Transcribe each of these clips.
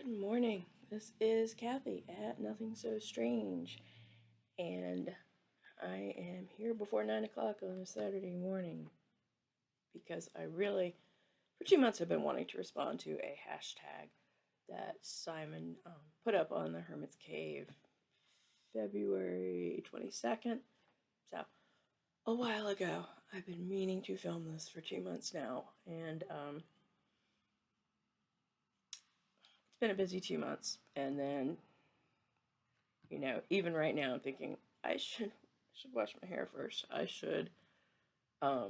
Good morning. This is Kathy at Nothing So Strange, and I am here before 9 o'clock on a Saturday morning because I really, for 2 months, have been wanting to respond to a hashtag that Simon put up on the Hermit's Cave February 22nd. So, a while ago. I've been meaning to film this for 2 months now, and it's been a busy 2 months, and then even right now I'm thinking I should wash my hair first. I should I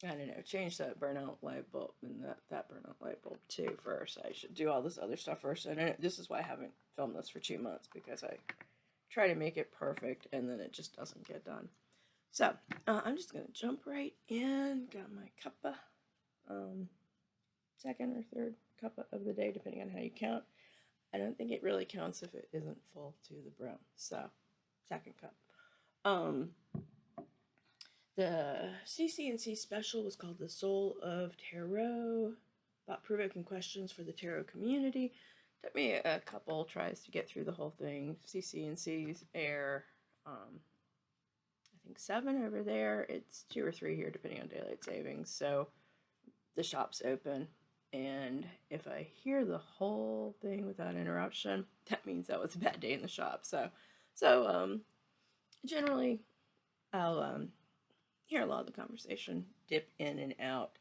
don't know, change that burnout light bulb and that burnout light bulb too first. I should do all this other stuff first. And this is why I haven't filmed this for 2 months, because I try to make it perfect and then it just doesn't get done. So I'm just gonna jump right in. Got my cuppa, second or third cuppa of the day, depending on how you count. I don't think it really counts if it isn't full to the brim. So, second cup. The CC&C special was called The Soul of Tarot. Thought-Provoking questions for the tarot community. Took me a couple tries to get through the whole thing. CC&C's air, I think 7 over there. It's 2 or 3 here, depending on daylight savings. So, the shop's open. And if I hear the whole thing without interruption, that means that was a bad day in the shop. So generally, I'll hear a lot of the conversation dip in and out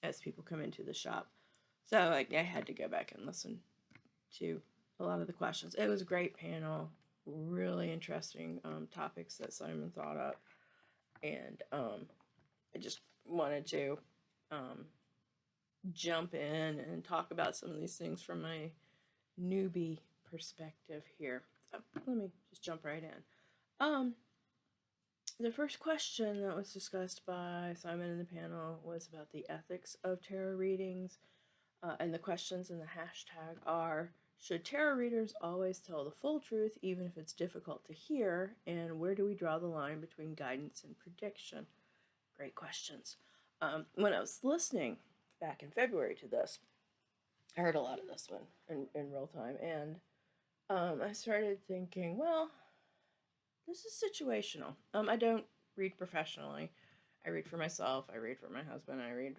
as people come into the shop. So I had to go back and listen to a lot of the questions. It was a great panel, really interesting topics that Simon thought up, and I just wanted to jump in and talk about some of these things from my newbie perspective here. So let me just jump right in. The first question that was discussed by Simon in the panel was about the ethics of tarot readings, and the questions in the hashtag are: should tarot readers always tell the full truth even if it's difficult to hear, and where do we draw the line between guidance and prediction? Great questions. When I was listening back in February to this, I heard a lot of this one in real time, and I started thinking, well, this is situational. I don't read professionally. I read for myself. I read for my husband. I read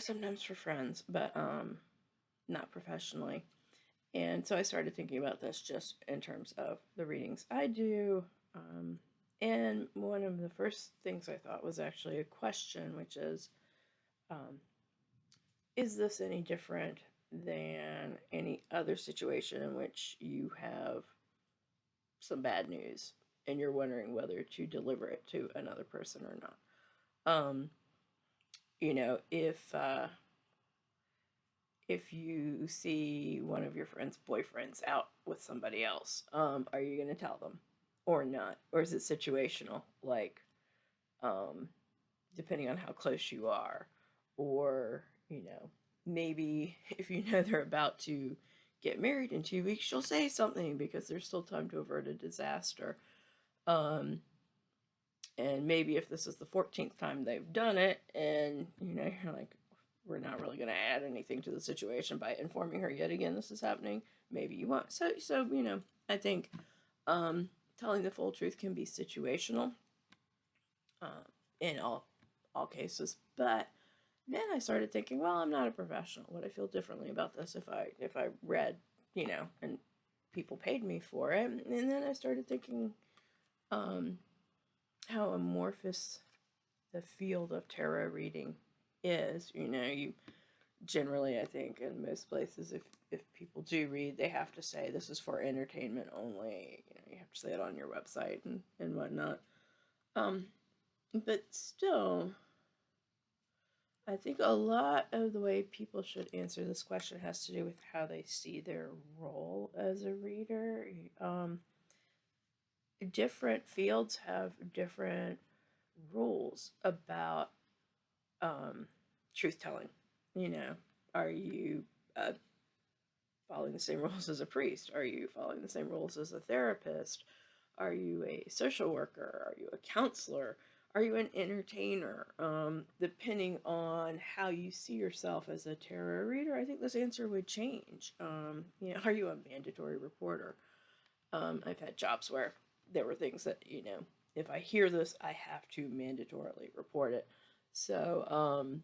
sometimes for friends, but not professionally. And so I started thinking about this just in terms of the readings I do. And one of the first things I thought was actually a question, which is this any different than any other situation in which you have some bad news and you're wondering whether to deliver it to another person or not? If you see one of your friend's boyfriends out with somebody else, are you going to tell them or not? Or is it situational, like depending on how close you are? Or, maybe if you know they're about to get married in 2 weeks, you'll say something because there's still time to avert a disaster. And maybe if this is the 14th time they've done it, and you're like, we're not really going to add anything to the situation by informing her yet again this is happening, maybe you won't. So I think telling the full truth can be situational in all cases. But then I started thinking, well, I'm not a professional. Would I feel differently about this if I read, and people paid me for it? And then I started thinking how amorphous the field of tarot reading is. You generally, I think, in most places, if people do read, they have to say this is for entertainment only. You have to say it on your website and whatnot. But still, I think a lot of the way people should answer this question has to do with how they see their role as a reader. Different fields have different rules about truth telling. Are you following the same rules as a priest? Are you following the same rules as a therapist? Are you a social worker? Are you a counselor? Are you an entertainer? Depending on how you see yourself as a tarot reader, I think this answer would change. Are you a mandatory reporter? I've had jobs where there were things that, if I hear this, I have to mandatorily report it. So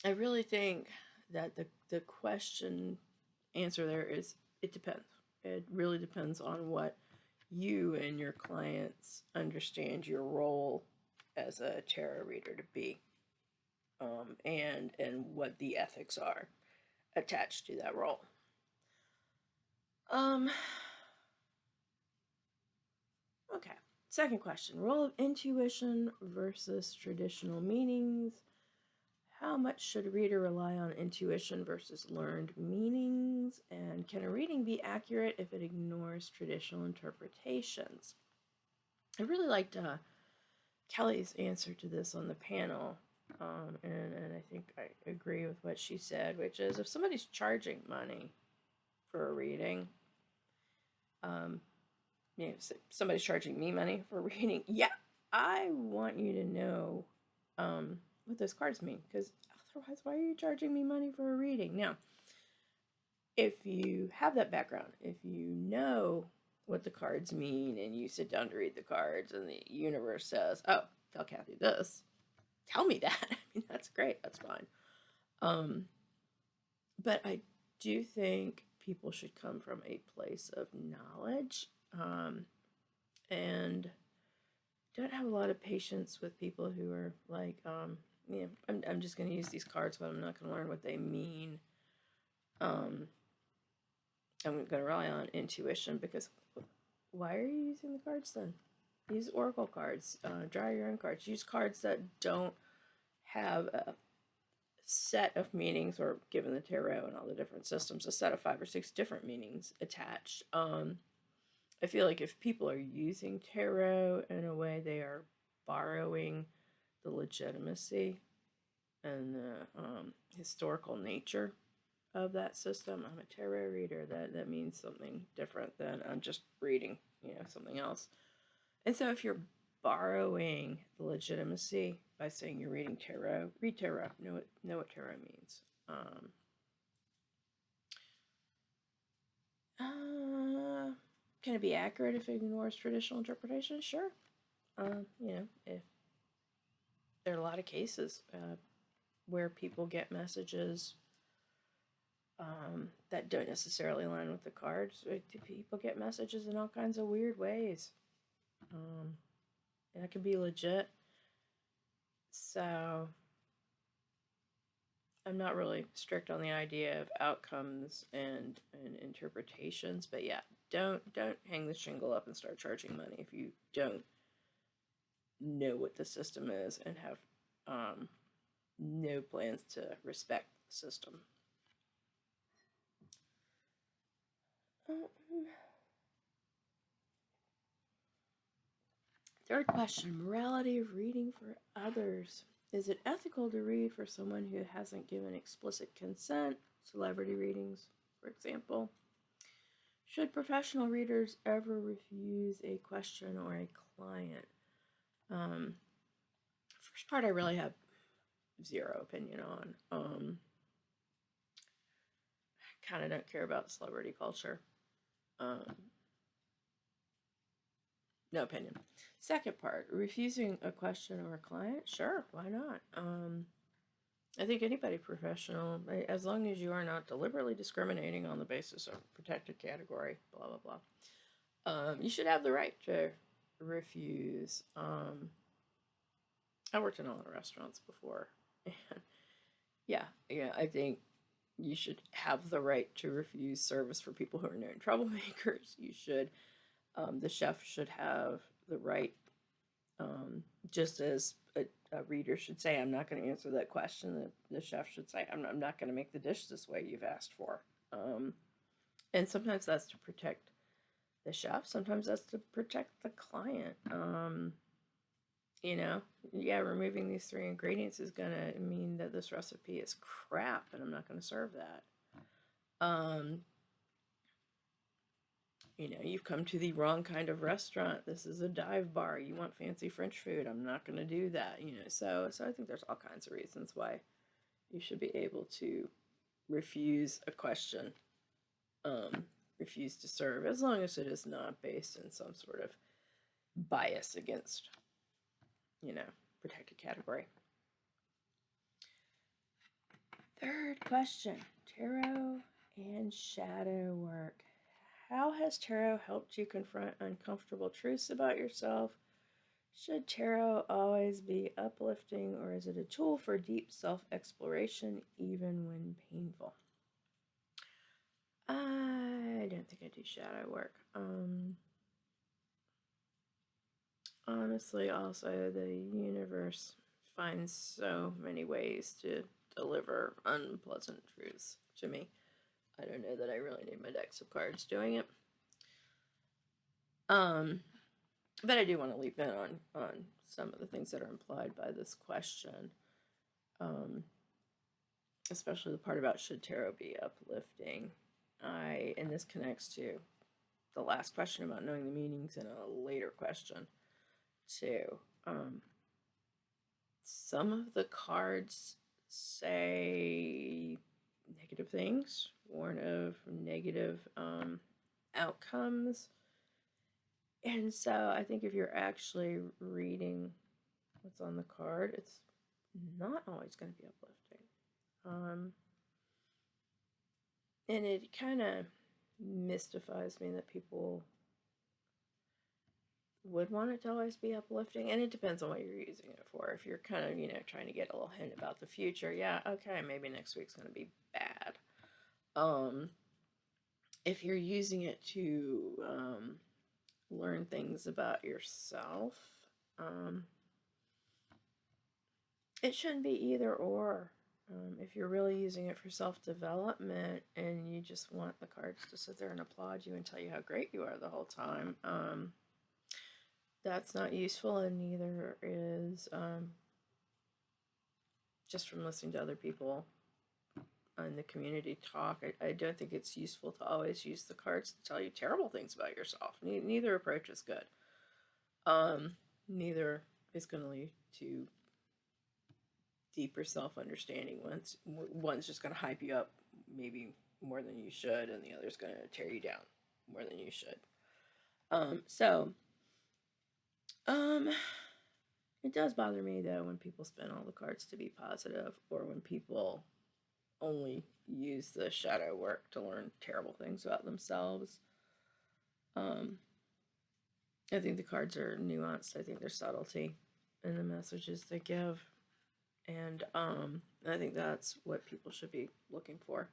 I really think that the question answer there is it depends. It really depends on what you and your clients understand your role as a tarot reader to be, and what the ethics are attached to that role. Okay. Second question: role of intuition versus traditional meanings. How much should a reader rely on intuition versus learned meanings? And can a reading be accurate if it ignores traditional interpretations? I really liked Kelly's answer to this on the panel, and I think I agree with what she said, which is if somebody's charging money for a reading, if somebody's charging me money for a reading, yeah, I want you to know what those cards mean, because otherwise, why are you charging me money for a reading? Now, if you have that background, if you know what the cards mean and you sit down to read the cards and the universe says, oh, tell Kathy this, tell me that. I mean, that's great. That's fine. But I do think people should come from a place of knowledge, and don't have a lot of patience with people who are like, I'm just going to use these cards, but I'm not going to learn what they mean. I'm going to rely on intuition, because why are you using the cards then? Use oracle cards. Draw your own cards. Use cards that don't have a set of meanings, or given the tarot and all the different systems, a set of 5 or 6 different meanings attached. I feel like if people are using tarot in a way, they are borrowing the legitimacy and the historical nature of that system. I'm a tarot reader. That means something different than I'm just reading, something else. And so if you're borrowing the legitimacy by saying you're reading tarot, read tarot. Know what tarot means. Can it be accurate if it ignores traditional interpretation? Sure. If there are a lot of cases where people get messages that don't necessarily align with the cards. People get messages in all kinds of weird ways. And it can be legit. So I'm not really strict on the idea of outcomes and interpretations, but yeah, don't hang the shingle up and start charging money if you don't know what the system is and have no plans to respect the system. Third question: morality of reading for others. Is it ethical to read for someone who hasn't given explicit consent? Celebrity readings, for example. Should professional readers ever refuse a question or a client? First part I really have zero opinion on. Kind of don't care about celebrity culture. No opinion. Second part, refusing a question or a client? Sure, why not? I think anybody professional, as long as you are not deliberately discriminating on the basis of protected category, blah, blah, blah, you should have the right to refuse. I worked in a lot of restaurants before, and yeah, I think you should have the right to refuse service for people who are known troublemakers. You should, the chef should have the right, just as a reader should say, I'm not going to answer that question. The chef should say, I'm not going to make the dish this way you've asked for. And sometimes that's to protect the chef. Sometimes that's to protect the client. Removing these 3 ingredients is going to mean that this recipe is crap and I'm not going to serve that. You know, you've come to the wrong kind of restaurant. This is a dive bar. You want fancy French food. I'm not going to do that. You know, so I think there's all kinds of reasons why you should be able to refuse a question, refuse to serve, as long as it is not based in some sort of bias against, you know, protected category. Third question, tarot and shadow work. How has tarot helped you confront uncomfortable truths about yourself? Should tarot always be uplifting, or is it a tool for deep self-exploration, even when painful? I don't think I do shadow work. Honestly, also, the universe finds so many ways to deliver unpleasant truths to me. I don't know that I really need my decks of cards doing it. But I do want to leap in on some of the things that are implied by this question. Especially the part about should tarot be uplifting. And this connects to the last question about knowing the meanings in a later question too. Some of the cards say negative things, warn of negative outcomes. And so I think if you're actually reading what's on the card, it's not always going to be uplifting. And it kind of mystifies me that people would want it to always be uplifting, and it depends on what you're using it for. If you're kind of, you know, trying to get a little hint about the future, yeah, okay, maybe next week's going to be bad. If you're using it to learn things about yourself, it shouldn't be either or. If you're really using it for self-development and you just want the cards to sit there and applaud you and tell you how great you are the whole time, that's not useful, and neither is just from listening to other people in the community talk. I don't think it's useful to always use the cards to tell you terrible things about yourself. Neither approach is good. Neither is going to lead to deeper self-understanding. One's just going to hype you up maybe more than you should, and the other's going to tear you down more than you should. It does bother me, though, when people spin all the cards to be positive, or when people only use the shadow work to learn terrible things about themselves. I think the cards are nuanced. I think there's subtlety in the messages they give. And I think that's what people should be looking for.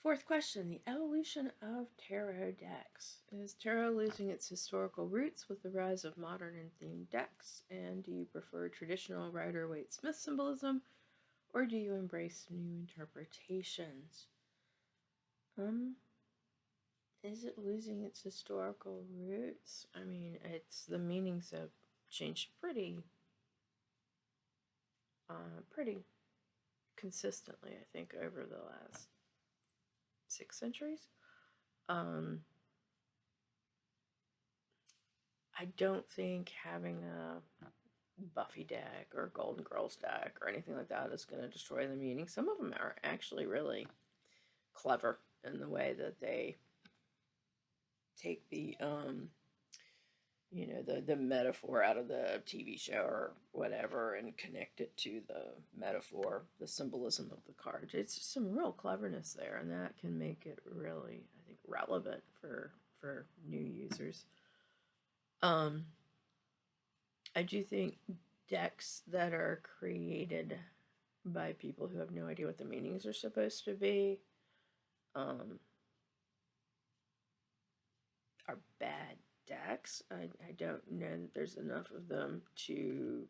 Fourth question, the evolution of tarot decks. Is tarot losing its historical roots with the rise of modern and themed decks? And do you prefer traditional Rider-Waite-Smith symbolism, or do you embrace new interpretations? Is it losing its historical roots? I mean, the meanings have changed pretty consistently, I think, over the last 6 centuries. I don't think having a Buffy deck or Golden Girls deck or anything like that is going to destroy the meaning. Some of them are actually really clever in the way that they take the the metaphor out of the TV show or whatever and connect it to the metaphor, the symbolism of the card. It's just some real cleverness there, and that can make it really, I think, relevant for new users. I do think decks that are created by people who have no idea what the meanings are supposed to be are bad decks. I don't know that there's enough of them to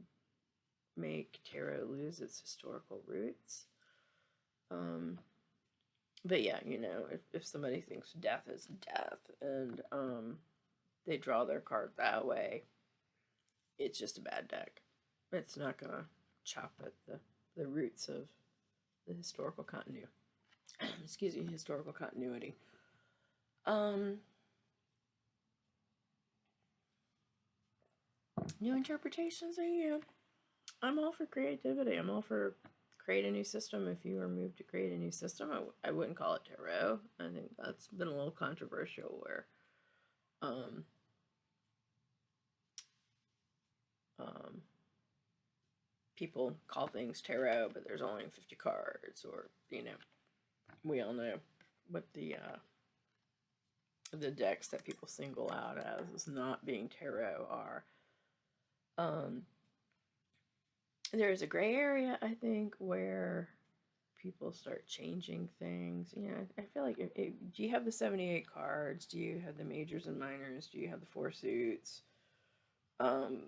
make tarot lose its historical roots. But yeah, if somebody thinks death is death and they draw their card that way, it's just a bad deck. It's not gonna chop at the roots of the historical continuity. excuse me, historical continuity. New interpretations, I'm all for creativity. I'm all for create a new system. If you were moved to create a new system, I wouldn't call it tarot. I think that's been a little controversial where um, um, people call things tarot, but there's only 50 cards, or we all know what the decks that people single out as not being tarot are. There's a gray area, I think, where people start changing things. I feel like do you have the 78 cards? Do you have the majors and minors? Do you have the 4 suits? Do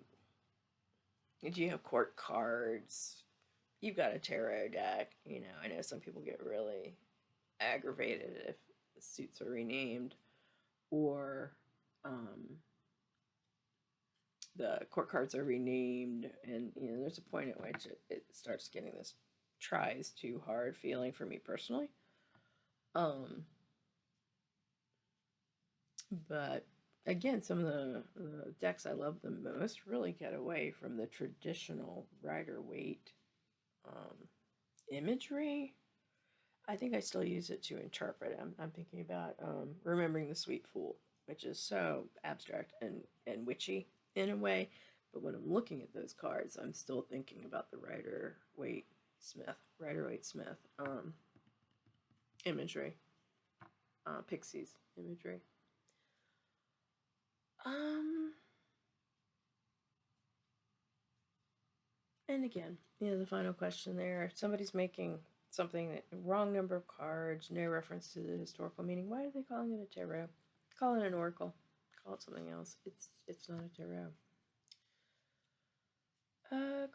you have court cards? You've got a tarot deck. I know some people get really aggravated if the suits are renamed, or the court cards are renamed, and there's a point at which it starts getting this tries too hard feeling for me personally. But again, some of the decks I love the most really get away from the traditional Rider-Waite imagery. I think I still use it to interpret. I'm thinking about Remembering the Sweet Fool, which is so abstract and witchy in a way. But when I'm looking at those cards, I'm still thinking about the Rider-Waite Smith imagery, Pixies imagery. And again, the final question there. If somebody's making something that wrong number of cards, no reference to the historical meaning, why are they calling it a tarot? Call it an oracle. Call it something else. It's not a tarot.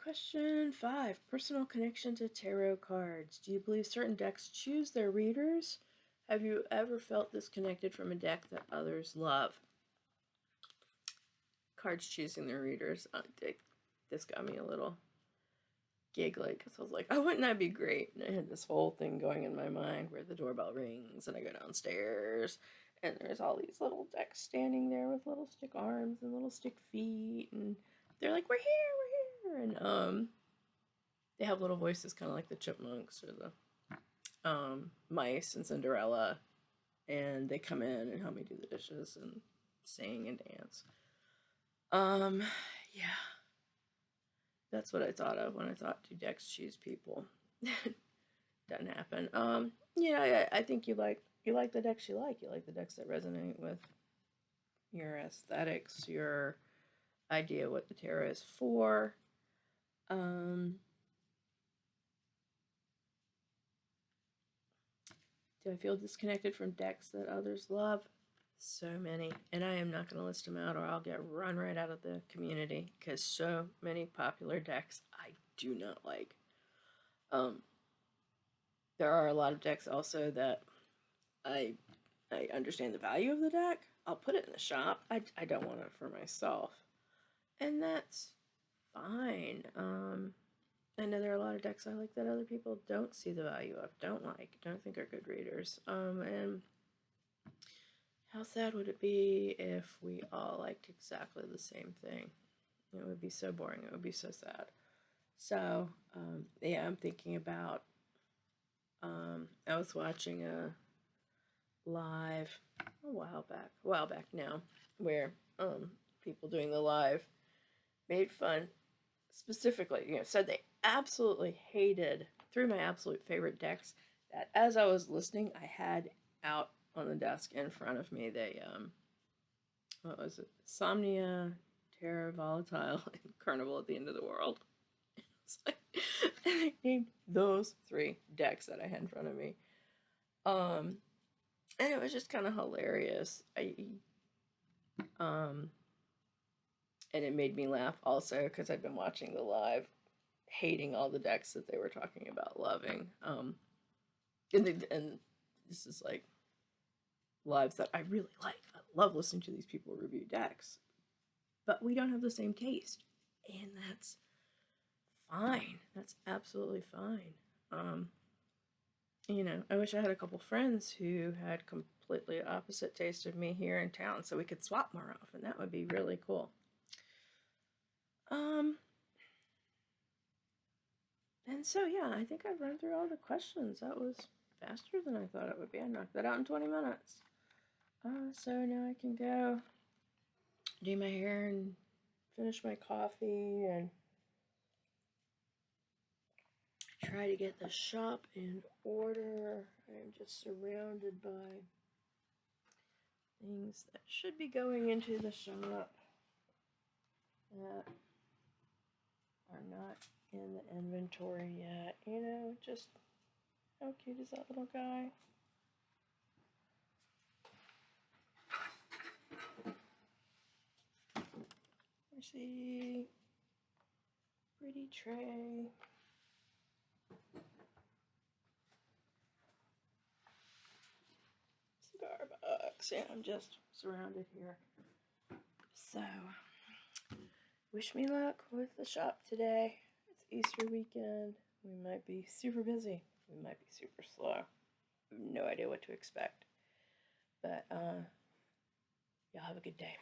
Question 5. Personal connection to tarot cards. Do you believe certain decks choose their readers? Have you ever felt disconnected from a deck that others love? Cards choosing their readers. This got me a little giggly because I was like, oh, wouldn't that be great? And I had this whole thing going in my mind where the doorbell rings and I go downstairs and there's all these little decks standing there with little stick arms and little stick feet, and they're like, we're here, and they have little voices kind of like the chipmunks or the mice and Cinderella, and they come in and help me do the dishes and sing and dance. Yeah, that's what I thought of when I thought do decks choose people. Doesn't happen. I think you like the decks you like. You like the decks that resonate with your aesthetics, your idea what the tarot is for. Do I feel disconnected from decks that others love? So many, and I am not going to list them out or I'll get run right out of the community because so many popular decks I do not like. There are a lot of decks also that I understand the value of the deck. I'll put it in the shop. I don't want it for myself, and that's fine. I know there are a lot of decks I like that other people don't see the value of, don't think are good readers. And how sad would it be if we all liked exactly the same thing? It would be so boring. It would be so sad. So, I'm thinking about, I was watching a live a while back now, where people doing the live made fun, specifically, said they absolutely hated, 3 of my absolute favorite decks that as I was listening, I had out on the desk in front of me. They, what was it? Somnia, Terra Volatile, and Carnival at the End of the World. And I named those 3 decks that I had in front of me. And it was just kind of hilarious. And it made me laugh also because I'd been watching the live, hating all the decks that they were talking about loving. And this is like lives that I really like. I love listening to these people review decks, but we don't have the same taste, and that's fine. That's absolutely fine. you know, I wish I had a couple friends who had completely opposite taste of me here in town, so we could swap more often. That would be really cool. And so, yeah, I think I've run through all the questions. That was faster than I thought it would be. I knocked that out in 20 minutes. So now I can go do my hair and finish my coffee and try to get the shop in order. I'm just surrounded by things that should be going into the shop that are not in the inventory yet. You know, just how cute is that little guy? Where's the pretty tray? Cigar box. Yeah, I'm just surrounded here. So, wish me luck with the shop today. It's Easter weekend. We might be super busy. We might be super slow. I have no idea what to expect. But, y'all have a good day.